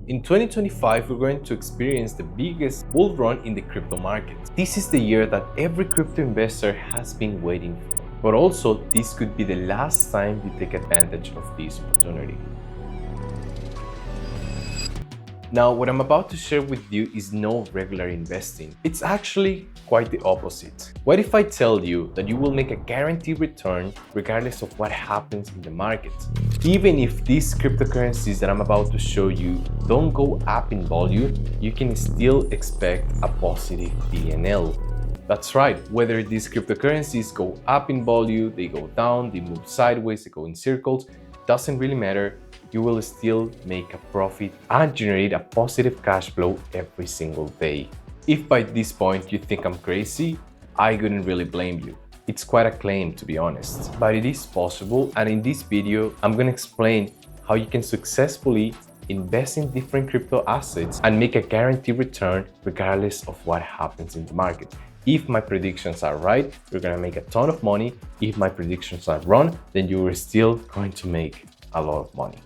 In 2025, we're going to experience the biggest bull run in the crypto market. This is the year that every crypto investor has been waiting for. But also, this could be the last time you take advantage of this opportunity. Now, what I'm about to share with you is no regular investing. It's actually quite the opposite. What if I tell you that you will make a guaranteed return regardless of what happens in the market? Even if these cryptocurrencies that I'm about to show you don't go up in value, you can still expect a positive P&L. That's right, whether these cryptocurrencies go up in value, they go down, they move sideways, they go in circles, doesn't really matter. You will still make a profit and generate a positive cash flow every single day. If by this point you think I'm crazy, I couldn't really blame you. It's quite a claim, to be honest, but it is possible, and in this video I'm going to explain how you can successfully invest in different crypto assets and make a guaranteed return regardless of what happens in the market. If my predictions are right, you're going to make a ton of money. If my predictions are wrong, then you are still going to make a lot of money.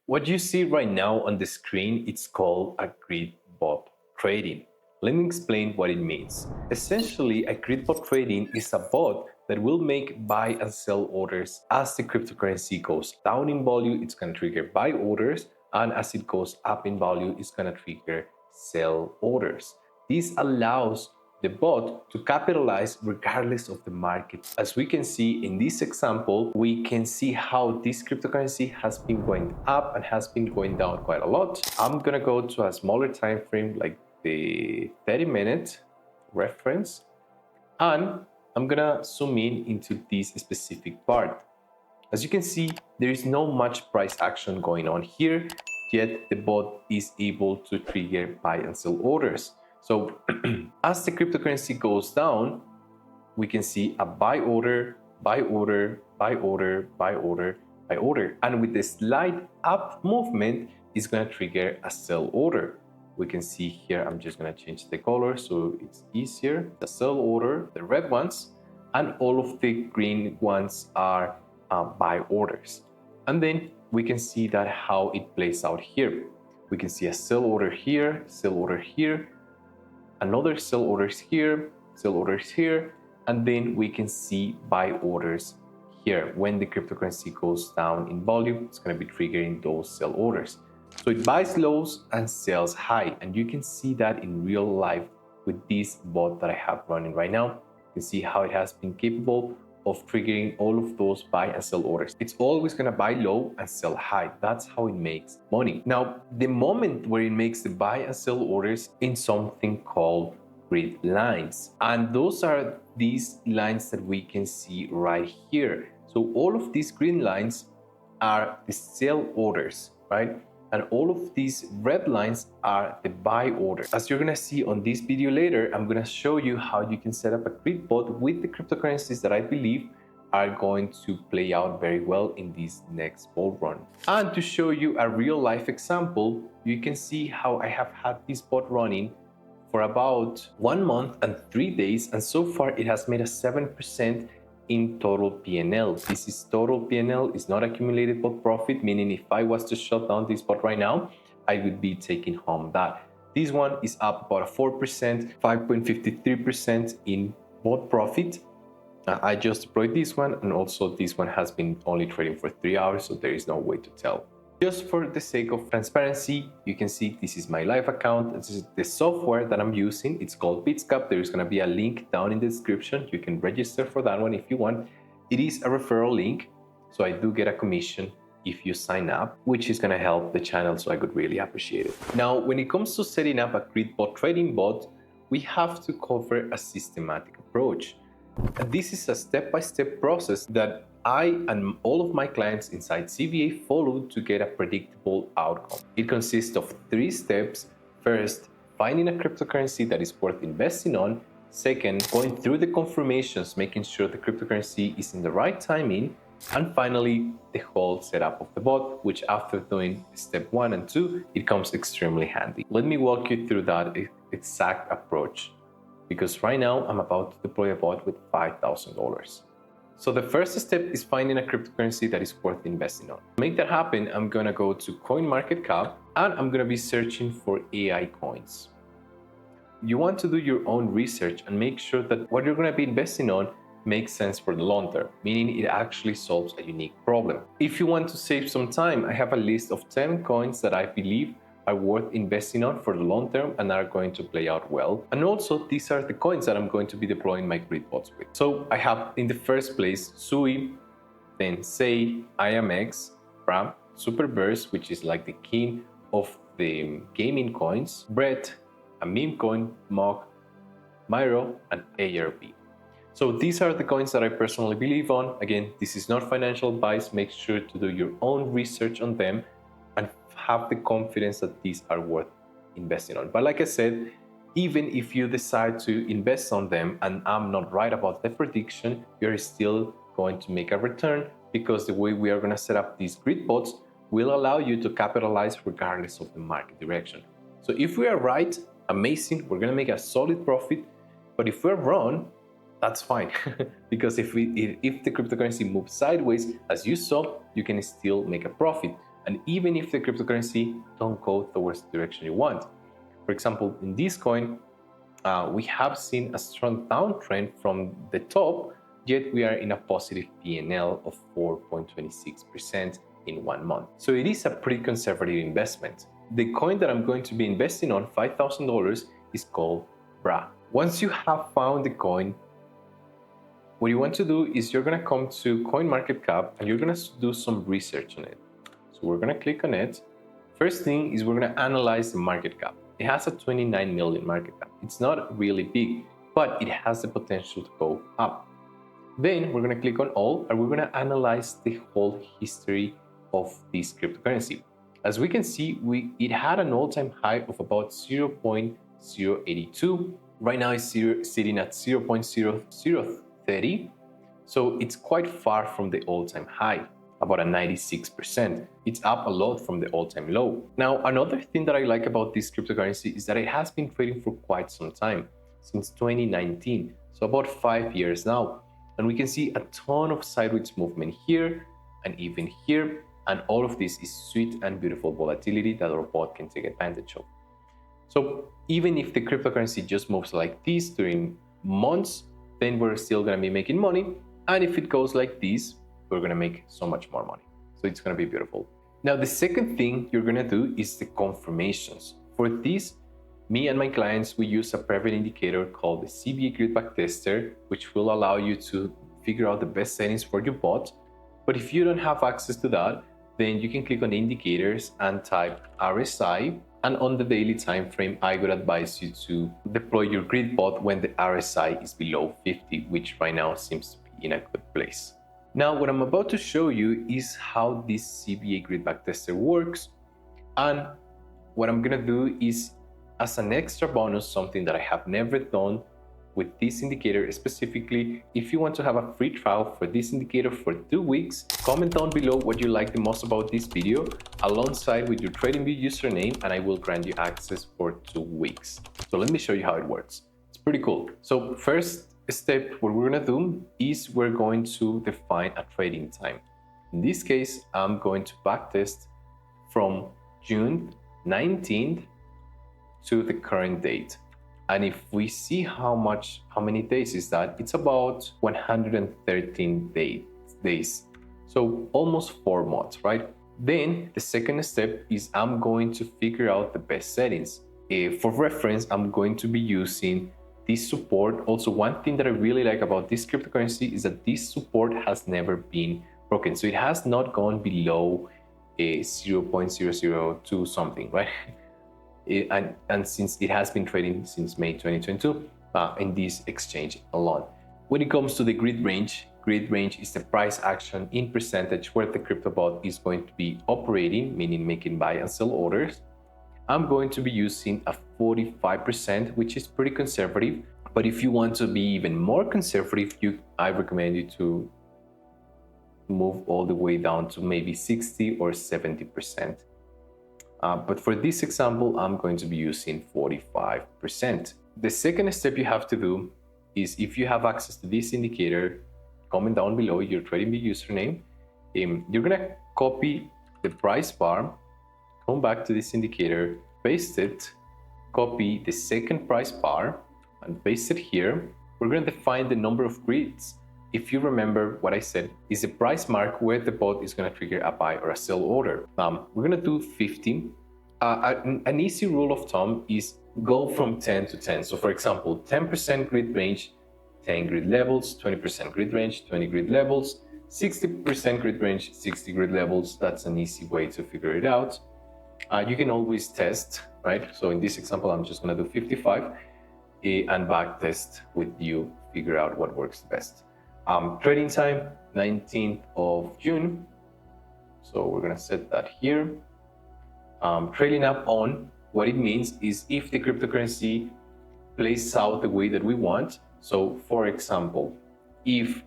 What you see right now on the screen, it's called a grid bot trading. Let me explain what it means. Essentially, a grid bot trading is a bot that will make buy and sell orders. As the cryptocurrency goes down in value, it's going to trigger buy orders, and as it goes up in value, it's going to trigger sell orders. This allows the bot to capitalize regardless of the market. As we can see in this example, we can see how this cryptocurrency has been going up and has been going down quite a lot. I'm gonna go to a smaller time frame, like the 30-minute reference, and I'm gonna zoom in into this specific part. As you can see, there is no much price action going on here, yet the bot is able to trigger buy and sell orders. So as the cryptocurrency goes down, we can see a buy order, buy order, buy order, buy order, buy order. And with the slight up movement, it's going to trigger a sell order. We can see here, I'm just going to change the color so it's easier. The sell order, the red ones, and all of the green ones are buy orders. And then we can see that how it plays out here. We can see a sell order here, another sell orders here, and then we can see buy orders here. When the cryptocurrency goes down in volume, it's going to be triggering those sell orders. So it buys lows and sells high, and you can see that in real life with this bot that I have running right now. You can see how it has been capable of triggering all of those buy and sell orders. It's always going to buy low and sell high. That's how it makes money. Now, the moment where it makes the buy and sell orders in something called grid lines, and those are these lines that we can see right here. So all of these green lines are the sell orders, right? And all of these red lines are the buy orders. As you're gonna see on this video later, I'm gonna show you how you can set up a grid bot with the cryptocurrencies that I believe are going to play out very well in this next bull run. And to show you a real life example, you can see how I have had this bot running for about 1 month and 3 days, and so far it has made a 7% in total P&L. This is total P&L, is not accumulated bot profit, meaning if I was to shut down this bot right now, I would be taking home that. This one is up about 4%, 5.53% in bot profit. I just deployed this one, and also this one has been only trading for 3 hours, so there is no way to tell. Just for the sake of transparency, you can see this is my live account. This is the software that I'm using. It's called Bitsgap. There is going to be a link down in the description. You can register for that one if you want. It is a referral link, so I do get a commission if you sign up, which is going to help the channel, so I could really appreciate it. Now, when it comes to setting up a grid bot trading bot, we have to cover a systematic approach. And this is a step-by-step process that I and all of my clients inside CVA follow to get a predictable outcome. It consists of 3 steps. First, finding a cryptocurrency that is worth investing on. Second, going through the confirmations, making sure the cryptocurrency is in the right timing. And finally, the whole setup of the bot, which after doing step 1 and 2, it comes extremely handy. Let me walk you through that exact approach, because right now I'm about to deploy a bot with $5,000. So the first step is finding a cryptocurrency that is worth investing on. To make that happen, I'm gonna go to CoinMarketCap and I'm gonna be searching for AI coins. You want to do your own research and make sure that what you're gonna be investing on makes sense for the long term, meaning it actually solves a unique problem. If you want to save some time, I have a list of 10 coins that I believe are worth investing on for the long term and are going to play out well. And also, these are the coins that I'm going to be deploying my grid bots with. So I have in the first place Sui, then Say, IMX, Bram, Superverse, which is like the king of the gaming coins, Brett, a meme coin, Mog, Myro, and ARB. So these are the coins that I personally believe on. Again, this is not financial advice. Make sure to do your own research on them and have the confidence that these are worth investing on. But like I said, even if you decide to invest on them and I'm not right about the prediction, you're still going to make a return because the way we are going to set up these grid bots will allow you to capitalize regardless of the market direction. So if we are right, amazing, we're going to make a solid profit. But if we're wrong, that's fine because if the cryptocurrency moves sideways, as you saw, you can still make a profit. And even if the cryptocurrency don't go towards the direction you want. For example, in this coin, we have seen a strong downtrend from the top, yet we are in a positive P&L of 4.26% in 1 month. So it is a pretty conservative investment. The coin that I'm going to be investing on, $5,000, is called BRA. Once you have found the coin, what you want to do is you're going to come to CoinMarketCap and you're going to do some research on it. So we're going to click on it. First thing is we're going to analyze the market cap. It has a 29 million market cap. It's not really big, but it has the potential to go up. Then we're going to click on all and we're going to analyze the whole history of this cryptocurrency. As we can see, it had an all-time high of about 0.082. Right now it's sitting at 0.0030. So it's quite far from the all-time high, about a 96%. It's up a lot from the all-time low. Now, another thing that I like about this cryptocurrency is that it has been trading for quite some time, since 2019, so about 5 years now. And we can see a ton of sideways movement here and even here. And all of this is sweet and beautiful volatility that our bot can take advantage of. So even if the cryptocurrency just moves like this during months, then we're still going to be making money. And if it goes like this, we're going to make so much more money. So it's going to be beautiful. Now, the second thing you're going to do is the confirmations. For this, me and my clients, we use a private indicator called the CBA Grid Backtester, which will allow you to figure out the best settings for your bot. But if you don't have access to that, then you can click on indicators and type RSI. And on the daily time frame, I would advise you to deploy your grid bot when the RSI is below 50, which right now seems to be in a good place. Now, what I'm about to show you is how this CBA Grid Backtester works. And what I'm gonna do is, as an extra bonus, something that I have never done with this indicator specifically. If you want to have a free trial for this indicator for 2 weeks, comment down below what you like the most about this video alongside with your TradingView username, and I will grant you access for 2 weeks. So let me show you how it works. It's pretty cool. So first step, what we're gonna do is we're going to define a trading time. In this case, I'm going to backtest from June 19th to the current date. And if we see how many days is that, it's about 113 days. So almost 4 months, right? Then the second step is I'm going to figure out the best settings. For reference, I'm going to be using this support. Also, one thing that I really like about this cryptocurrency is that this support has never been broken. So it has not gone below a 0.002 something, right? And since it has been trading since May 2022 in this exchange alone. When it comes to the grid range is the price action in percentage where the crypto bot is going to be operating, meaning making buy and sell orders. I'm going to be using a 45%, which is pretty conservative. But if you want to be even more conservative, I recommend you to move all the way down to maybe 60 or 70%. But for this example, I'm going to be using 45%. The second step you have to do is, if you have access to this indicator, comment down below your TradingView username. You're gonna copy the price bar, come back to this indicator, paste it, copy the second price bar, and paste it here. We're gonna define the number of grids. If you remember what I said, is a price mark where the bot is gonna trigger a buy or a sell order. We're gonna do 50. An easy rule of thumb is go from 10 to 10. So for example, 10% grid range, 10 grid levels, 20% grid range, 20 grid levels, 60% grid range, 60 grid levels. That's an easy way to figure it out. You can always test, right? So in this example, I'm just gonna do 55 and back test with you, figure out what works best. Trading time, 19th of June. So we're gonna set that here. Trailing up on, what it means is if the cryptocurrency plays out the way that we want. So for example, if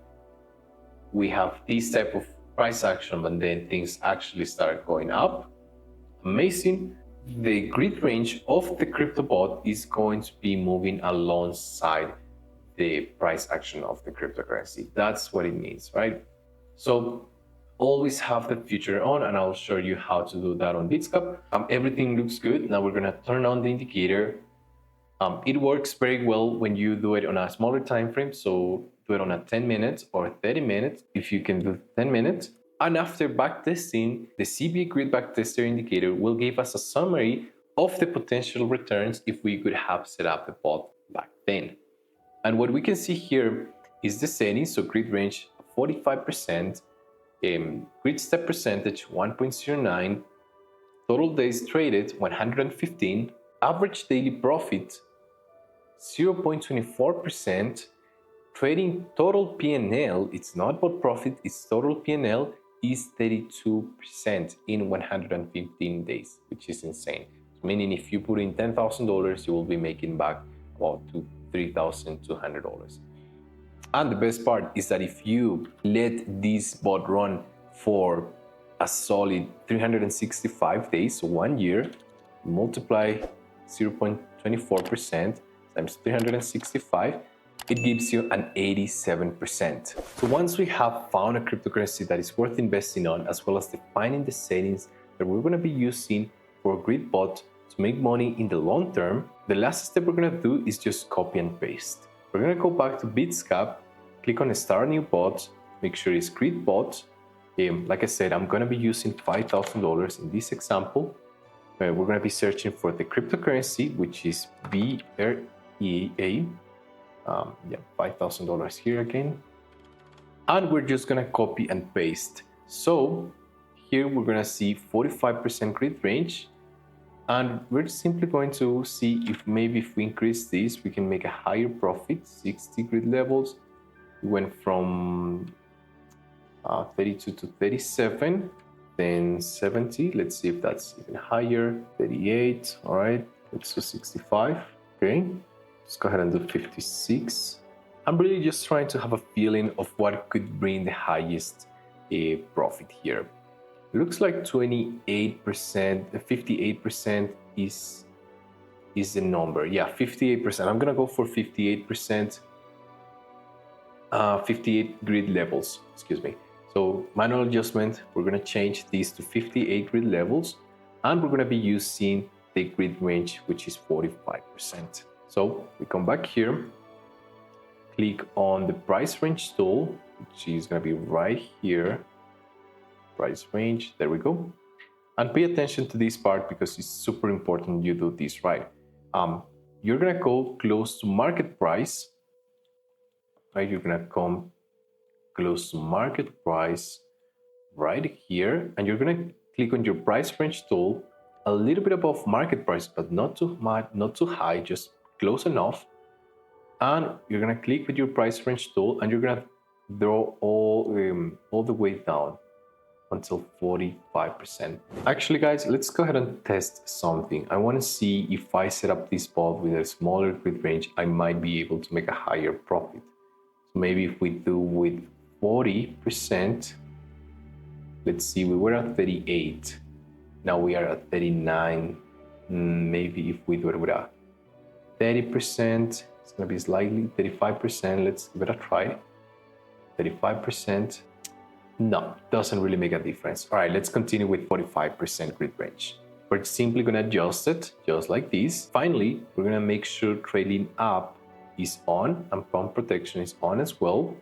we have this type of price action, but then things actually start going up, amazing. The grid range of the crypto bot is going to be moving alongside the price action of the cryptocurrency. That's what it means, right? So always have the future on, and I'll show you how to do that on Bitsgap. Everything looks good. Now we're gonna turn on the indicator. It works very well when you do it on a smaller time frame. So do it on a 10 minutes or 30 minutes if you can do 10 minutes. And after backtesting, the CBA grid backtester indicator will give us a summary of the potential returns if we could have set up the bot back then. And what we can see here is the settings. So grid range 45%, grid step percentage 1.09, total days traded 115, average daily profit 0.24%, trading total PNL, it's not about profit, it's total PNL, is 32% in 115 days, which is insane. Meaning if you put in $10,000, you will be making back about $3,200. And the best part is that if you let this bot run for a solid 365 days, so 1 year, multiply 0.24% times 365, it gives you an 87%. So once we have found a cryptocurrency that is worth investing on, as well as defining the settings that we're going to be using for a grid bot to make money in the long term, the last step we're going to do is just copy and paste. We're going to go back to Bitsgap, click on Start New Bot, make sure it's grid bot. Like I said, I'm going to be using $5,000 in this example. We're going to be searching for the cryptocurrency, which is BREA. $5,000 here again. And we're just going to copy and paste. So here we're going to see 45% grid range. And we're simply going to see if maybe if we increase this, we can make a higher profit. 60 grid levels. We went from 32 to 37, then 70. Let's see if that's even higher. 38. All right. Let's do 65. Okay. Let's go ahead and do 56. I'm really just trying to have a feeling of what could bring the highest profit here. It looks like 28%, 58% is the number. Yeah, 58%. I'm gonna go for 58%. 58 grid levels, excuse me. So manual adjustment, we're gonna change these to 58 grid levels, and we're gonna be using the grid range, which is 45%. So we come back here, click on the price range tool, which is going to be right here, price range, there we go. And pay attention to this part because it's super important you do this right. You're going to go close to market price, right? You're going to come close to market price right here, and you're going to click on your price range tool a little bit above market price, but not too much, not too high, just close enough. And you're gonna click with your price range tool, and you're gonna draw all the way down until 45%. Actually, guys, let's go ahead and test something. I want to see if I set up this bot with a smaller grid range, I might be able to make a higher profit. So maybe if we do with 40%, let's see, we were at 38. Now we are at 39. Maybe if we do it with a 30%, it's going to be slightly 35%. Let's give it a try. 35%. No, doesn't really make a difference. All right, let's continue with 45% grid range. We're simply gonna adjust it just like this. Finally, we're gonna make sure trading up is on and pump protection is on as well.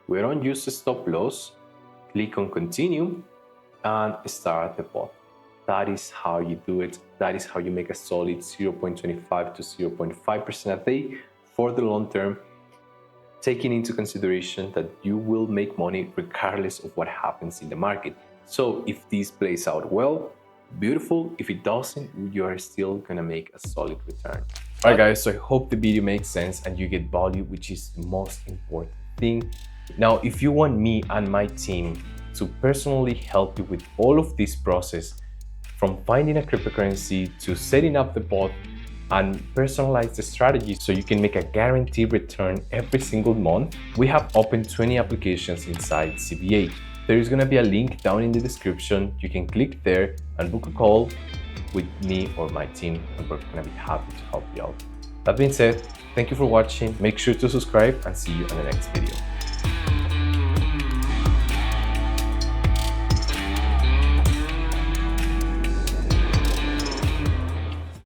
We're on use stop loss, click on continue and start the bot. That is how you do it. That is how you make a solid 0.25 to 0.5% a day for the long term, taking into consideration that you will make money regardless of what happens in the market. So if this plays out well, beautiful. If it doesn't, you are still gonna make a solid return. All right, guys, so I hope the video makes sense and you get value, which is the most important thing. Now, if you want me and my team to personally help you with all of this process, from finding a cryptocurrency to setting up the bot and personalize the strategy so you can make a guaranteed return every single month, we have opened 20 applications inside CBA. There is going to be a link down in the description. You can click there and book a call with me or my team, and we're going to be happy to help you out. That being said, thank you for watching. Make sure to subscribe and see you in the next video.